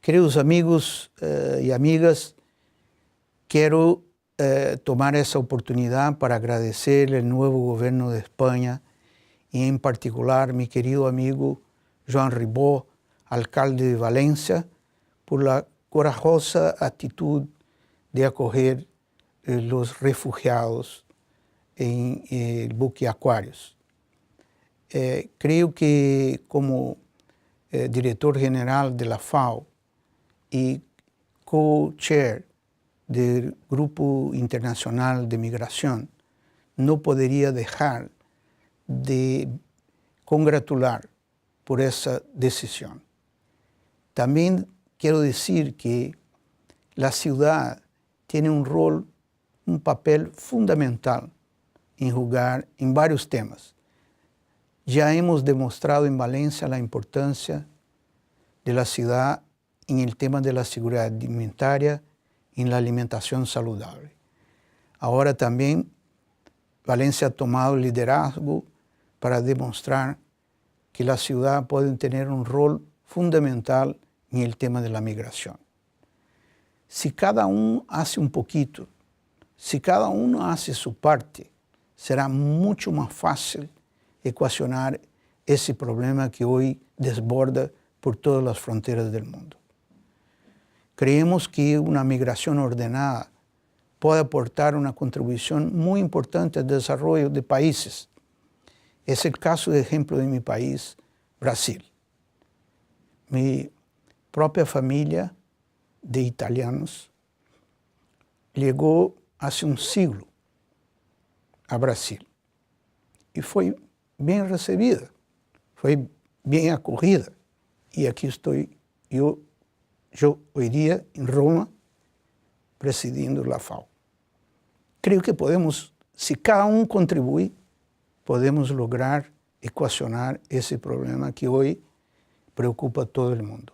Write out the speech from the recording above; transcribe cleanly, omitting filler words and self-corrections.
Queridos amigos y amigas, quiero tomar esa oportunidad para agradecer al nuevo gobierno de España y en particular mi querido amigo Joan Ribó, alcalde de Valencia, por la corajosa actitud de acoger los refugiados en el buque Aquarius. Creo que como director general de la FAO y co-chair del Grupo Internacional de Migración, no podría dejar de congratular por esa decisión. También quiero decir que la ciudad tiene un papel fundamental en jugar en varios temas. Ya hemos demostrado en Valencia la importancia de la ciudad en el tema de la seguridad alimentaria y en la alimentación saludable. Ahora también Valencia ha tomado el liderazgo para demostrar que la ciudad puede tener un rol fundamental en el tema de la migración. Si cada uno hace un poquito, si cada uno hace su parte, será mucho más fácil ecuacionar ese problema que hoy desborda por todas las fronteras del mundo. Creemos que una migración ordenada puede aportar una contribución muy importante al desarrollo de países. Es el caso, de ejemplo, de mi país, Brasil. Mi propia familia de italianos llegó hace un siglo a Brasil y fue bien recibida, fue bien acogida. Y aquí estoy yo hoy día en Roma presidiendo la FAO. Creo que podemos, si cada uno contribuye, podemos lograr ecuacionar ese problema que hoy preocupa a todo el mundo.